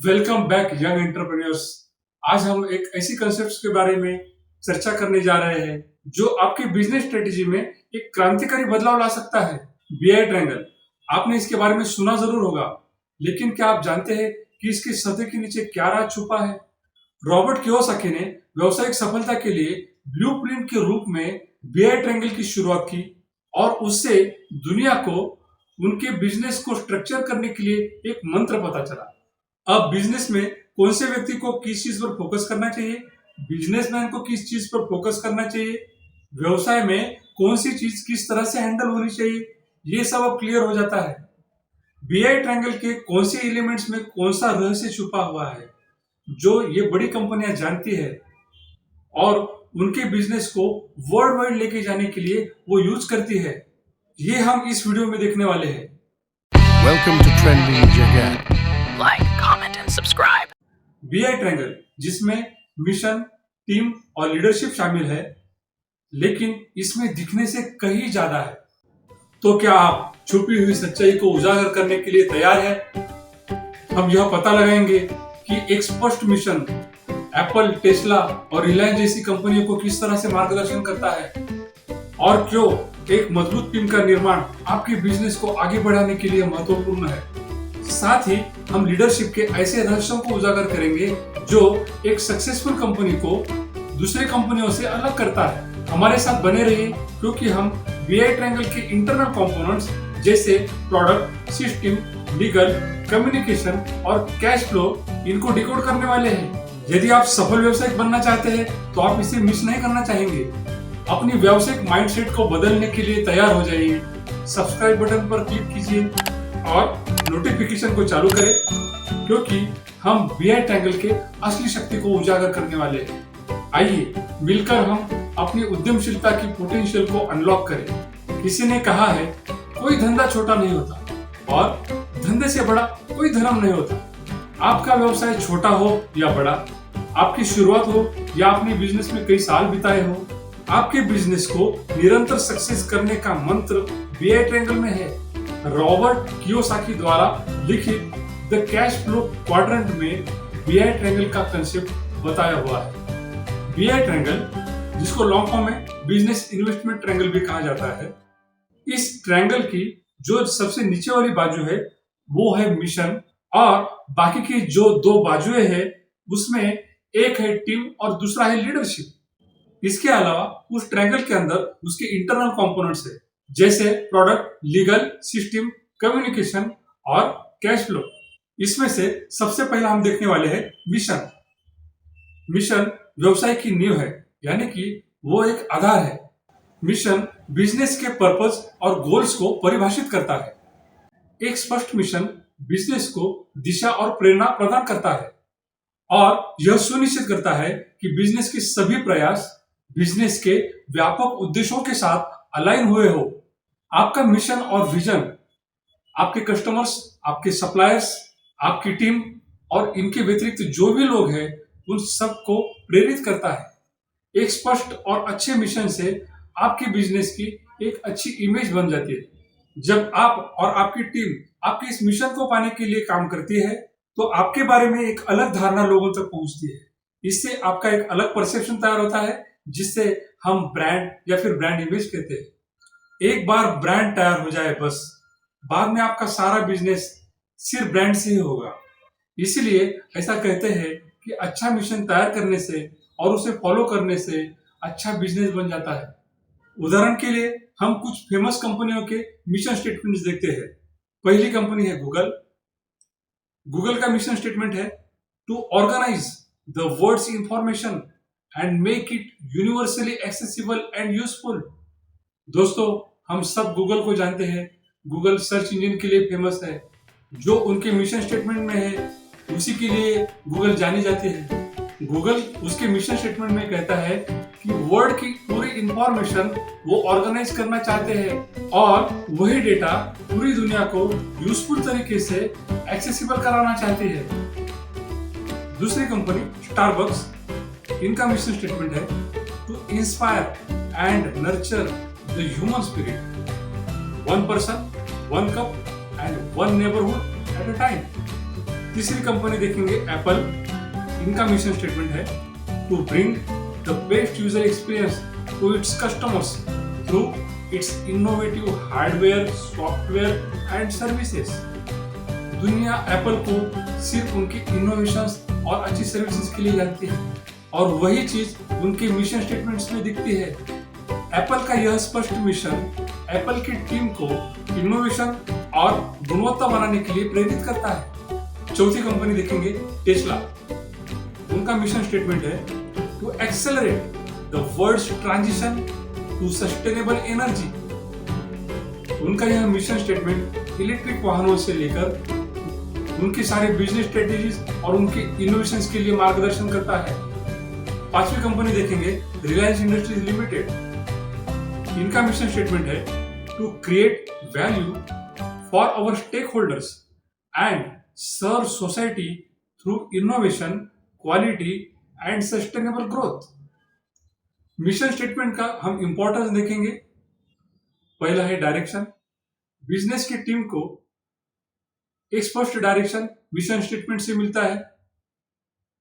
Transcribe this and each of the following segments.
Welcome back young entrepreneurs. आज हम एक ऐसी कंसेप्ट के बारे में चर्चा करने जा रहे हैं जो आपके बिजनेस स्ट्रेटेजी में एक क्रांतिकारी बदलाव ला सकता है। बीआई ट्रायंगल, आपने इसके बारे में सुना जरूर होगा, लेकिन क्या आप जानते हैं कि इसके सत्य के नीचे क्या राज छुपा है? रॉबर्ट कियोसाकी ने व्यावसायिक सफलता के लिए ब्लूप्रिंट के रूप में बीआई ट्रायंगल की शुरुआत की और उससे दुनिया को उनके बिजनेस को स्ट्रक्चर करने के लिए एक मंत्र पता चला। अब बिजनेस में कौन से व्यक्ति को किस चीज पर फोकस करना चाहिए, बिजनेसमैन को किस चीज पर फोकस करना चाहिए, व्यवसाय में कौन सी चीज किस तरह से हैंडल होनी चाहिए, ये सब अब क्लियर हो जाता है। बीआई ट्रायंगल के कौन से एलिमेंट्स में कौन सा रहस्य छुपा हुआ है जो ये बड़ी कंपनियां जानती है और उनके बिजनेस को वर्ल्ड वाइड लेके जाने के लिए वो यूज करती है, ये हम इस वीडियो में देखने वाले हैं। Welcome to Trending Jagat. Like, comment, and subscribe. BI triangle जिसमें मिशन, टीम और लीडरशिप शामिल है, लेकिन इसमें दिखने से कहीं ज्यादा है। तो क्या आप छुपी हुई सच्चाई को उजागर करने के लिए तैयार हैं? हम यह पता लगाएंगे कि एक स्पष्ट मिशन एप्पल, टेस्ला और रिलायंस जैसी कंपनियों को किस तरह से मार्गदर्शन करता है और क्यों एक मजबूत टीम का निर्माण आपके बिजनेस को आगे बढ़ाने के लिए महत्वपूर्ण है। साथ ही हम लीडरशिप के ऐसे रहस्यों को उजागर करेंगे जो एक सक्सेसफुल कंपनी को दूसरे कंपनियों से अलग करता है। हमारे साथ बने रहिए क्योंकि हम बीआई ट्रायंगल के इंटरनल कंपोनेंट्स जैसे प्रोडक्ट, सिस्टम, लीगल, कम्युनिकेशन और कैश फ्लो इनको डिकोड करने वाले हैं। यदि आप सफल व्यवसायिक बनना चाहते हैं तो आप इसे मिस नहीं करना चाहेंगे। अपनी व्यावसायिक माइंडसेट को बदलने के लिए तैयार हो जाइए। सब्सक्राइब बटन पर क्लिक कीजिए और नोटिफिकेशन को चालू करें क्योंकि हम बीआई ट्रायंगल के असली शक्ति को उजागर करने वाले हैं। आइए मिलकर हम अपनी उद्यमशीलता की पोटेंशियल को अनलॉक करें। किसी ने कहा है कोई धंधा छोटा नहीं होता और धंधे से बड़ा कोई धर्म नहीं होता। आपका व्यवसाय छोटा हो या बड़ा, आपकी शुरुआत हो या अपने बिजनेस में कई साल बिताए हो, आपके बिजनेस को निरंतर सक्सेस करने का मंत्र बीआई ट्रायंगल में है। रॉबर्ट कियोसाकी द्वारा लिखित द कैश फ्लो क्वाड्रेंट में बीआई ट्रायंगल का कंसेप्ट बताया हुआ है। बीआई ट्रायंगल, जिसको लॉन्ग फॉर्म में बिजनेस इन्वेस्टमेंट ट्रायंगल भी कहा जाता है, इस ट्रायंगल की जो सबसे नीचे वाली बाजू है वो है मिशन और बाकी की जो दो बाजुएं हैं उसमें एक है टीम और दूसरा है लीडरशिप। इसके अलावा उस ट्रायंगल के अंदर उसके इंटरनल कंपोनेंट्स है जैसे प्रोडक्ट, लीगल, सिस्टम, कम्युनिकेशन और कैश फ्लो। इसमें से सबसे पहला हम देखने वाले हैं मिशन। मिशन व्यवसाय की नींव है, यानी कि वो एक आधार है। मिशन बिजनेस के पर्पस और गोल्स को परिभाषित करता है। एक स्पष्ट मिशन बिजनेस को दिशा और प्रेरणा प्रदान करता है और यह सुनिश्चित करता है कि बिजनेस के सभी प्रयास बिजनेस के व्यापक उद्देश्यों के साथ अलाइन हुए हो। आपका मिशन और विजन आपके कस्टमर्स, आपके सप्लायर्स, आपकी टीम और इनके व्यतिरिक्त जो भी लोग हैं उन सबको प्रेरित करता है। एक स्पष्ट और अच्छे मिशन से आपके बिजनेस की एक अच्छी इमेज बन जाती है। जब आप और आपकी टीम आपके इस मिशन को पाने के लिए काम करती है तो आपके बारे में एक अलग धारणा लोगों तक पहुंचती है। इससे आपका एक अलग परसेप्शन तैयार होता है जिससे हम ब्रांड या फिर ब्रांड इमेज कहते हैं। एक बार ब्रांड तैयार हो जाए बस बाद में आपका सारा बिजनेस सिर्फ ब्रांड से ही होगा। इसीलिए ऐसा कहते हैं कि अच्छा मिशन तैयार करने से और उसे फॉलो करने से अच्छा बिजनेस बन जाता है। उदाहरण के लिए हम कुछ फेमस कंपनियों के मिशन स्टेटमेंट्स देखते हैं। पहली कंपनी है गूगल। गूगल का मिशन स्टेटमेंट है to organise the world's information and make it universally accessible and useful. दोस्तों, हम सब गूगल को जानते हैं। गूगल सर्च इंजन के लिए फेमस है। जो उनके मिशन स्टेटमेंट में है उसी के लिए गूगल जानी जाती है। गूगल उसके मिशन स्टेटमेंट में कहता है कि वर्ल्ड की पूरी इंफॉर्मेशन वो ऑर्गेनाइज करना चाहते हैं और वही डेटा पूरी दुनिया को यूजफुल तरीके से एक्सेसिबल कराना चाहते हैं। दूसरी कंपनी स्टारबक्स, इनका मिशन स्टेटमेंट है to inspire and nurture the human spirit, one person, one cup and one neighbourhood at a time. तीसरी कंपनी देखेंगे एप्पल। इनका मिशन स्टेटमेंट है to bring the best user experience to its customers through its innovative hardware, software and services. दुनिया Apple को सिर्फ उनके innovations और अच्छी सर्विसेज के लिए जानती है और वही चीज उनके मिशन स्टेटमेंट्स में दिखती है। एप्पल का यह स्पष्ट मिशन एप्पल की टीम को इनोवेशन और गुणवत्ता बनाने के लिए प्रेरित करता है। चौथी कंपनी देखेंगे टेस्ला। उनका मिशन स्टेटमेंट है to accelerate the world's transition to sustainable energy. उनका यह मिशन स्टेटमेंट इलेक्ट्रिक वाहनों से लेकर उनकी सारे बिजनेस स्ट्रेटेजीज और उनके इनोवेशंस के लिए मार्गदर्शन करता है। पांचवी कंपनी देखेंगे रिलायंस इंडस्ट्रीज लिमिटेड। इनका मिशन स्टेटमेंट है to create value for our stakeholders and serve society through innovation, quality and sustainable growth. Mission statement का हम इंपॉर्टेंस देखेंगे। पहला है डायरेक्शन। बिजनेस की टीम को एक स्पष्ट डायरेक्शन मिशन स्टेटमेंट से मिलता है।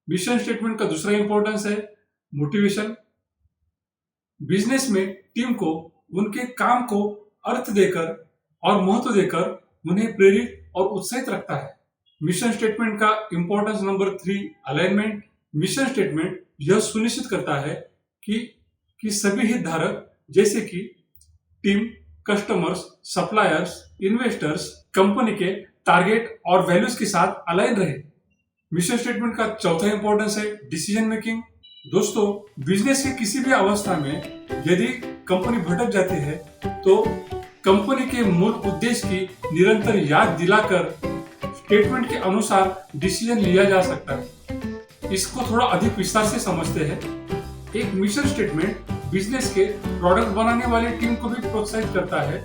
मिशन स्टेटमेंट का दूसरा इंपॉर्टेंस है मोटिवेशन। बिजनेस में टीम को उनके काम को अर्थ देकर और महत्व देकर उन्हें प्रेरित और उत्साहित रखता है। मिशन स्टेटमेंट का importance number 3 alignment. Mission statement यह सुनिश्चित करता है कि सभी हितधारक जैसे कि team, customers, suppliers, investors company के टारगेट और वैल्यूज के साथ अलाइन रहे। मिशन स्टेटमेंट का चौथा इंपॉर्टेंस है डिसीजन मेकिंग। दोस्तों, बिजनेस के किसी भी अवस्था में यदि कंपनी भटक जाती है तो कंपनी के मूल उद्देश्य की निरंतर याद दिलाकर स्टेटमेंट के अनुसार डिसीजन लिया जा सकता है। इसको थोड़ा अधिक विस्तार से समझते हैं। एक मिशन स्टेटमेंट बिजनेस के प्रोडक्ट बनाने वाली टीम को भी प्रोत्साहित करता है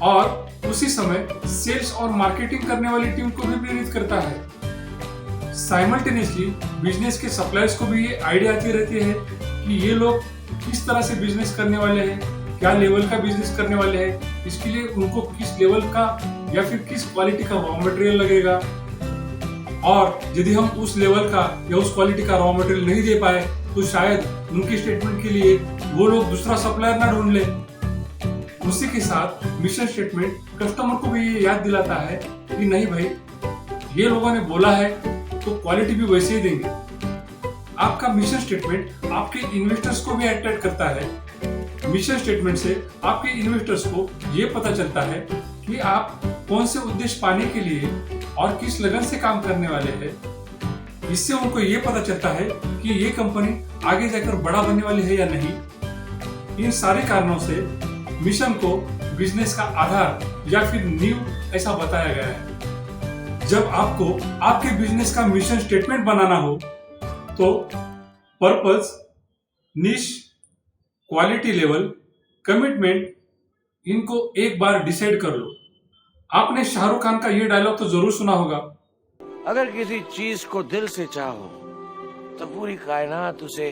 और उसी समय सेल्स और मार्केटिंग करने वाली टीम को भी प्रेरित करता है। साइमल्टेनियसली बिजनेस के सप्लायर्स को भी ये आइडिया आती रहती है कि ये लोग किस तरह से बिजनेस करने वाले हैं, क्या लेवल का बिजनेस करने वाले हैं, इसके लिए उनको किस लेवल का या फिर किस क्वालिटी का रॉ मटेरियल लगेगा, और यदि हम उस लेवल का या उस क्वालिटी का रॉ मटेरियल नहीं दे पाए तो शायद उनकी स्टेटमेंट के लिए वो लोग दूसरा सप्लायर ना ढूंढ ले। उसी के साथ मिशन स्टेटमेंट कस्टमर को भी ये याद दिलाता है कि नहीं भाई, ये लोगों ने बोला है तो क्वालिटी भी वैसे ही देंगे। आपका मिशन स्टेटमेंट आपके इन्वेस्टर्स को भी अट्रैक्ट करता है। मिशन स्टेटमेंट से आपके इन्वेस्टर्स को ये पता चलता है कि आप कौन से उद्देश्य पाने के लिए और किस लगन से काम करने वाले हैं। इससे उनको ये पता चलता है कि ये कंपनी आगे जाकर बड़ा बनने वाली है या नहीं। इन सारे कारणों से मिशन को बिजनेस का आधार या फिर नींव ऐसा बताया गया है। जब आपको आपके बिजनेस का मिशन स्टेटमेंट बनाना हो तो पर्पस, निश, क्वालिटी लेवल, कमिटमेंट, इनको एक बार डिसाइड कर लो। आपने शाहरुख खान का ये डायलॉग तो जरूर सुना होगा, अगर किसी चीज को दिल से चाहो तो पूरी कायनात उसे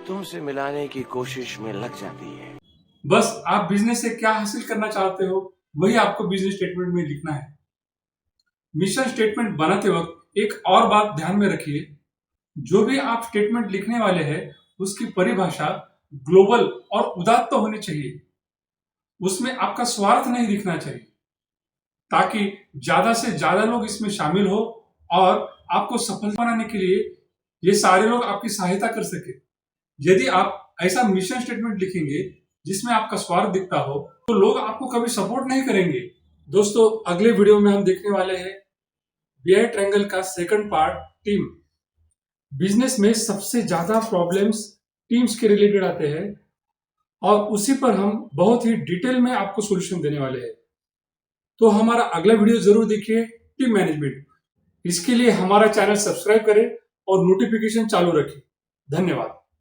तुमसे मिलाने की कोशिश में लग जाती है। बस आप बिजनेस से क्या हासिल करना चाहते हो वही आपको बिजनेस स्टेटमेंट में लिखना है। मिशन स्टेटमेंट बनाते वक्त एक और बात ध्यान में रखिए, जो भी आप स्टेटमेंट लिखने वाले हैं उसकी परिभाषा ग्लोबल और उदात्त होनी चाहिए। उसमें आपका स्वार्थ नहीं दिखना चाहिए ताकि ज्यादा से ज्यादा लोग इसमें शामिल हो और आपको सफल बनाने के लिए ये सारे लोग आपकी सहायता कर सके। यदि आप ऐसा मिशन स्टेटमेंट लिखेंगे जिसमें आपका स्वार्थ दिखता हो तो लोग आपको कभी सपोर्ट नहीं करेंगे। दोस्तों, अगले वीडियो में हम देखने वाले हैं BI ट्रायंगल का सेकंड पार्ट, टीम। बिजनेस में सबसे ज्यादा प्रॉब्लम्स टीम्स के रिलेटेड आते हैं और उसी पर हम बहुत ही डिटेल में आपको सॉल्यूशन देने वाले हैं। तो हमारा अगला वीडियो जरूर देखिए, टीम मैनेजमेंट। इसके लिए हमारा चैनल सब्सक्राइब करें और नोटिफिकेशन चालू रखें। धन्यवाद।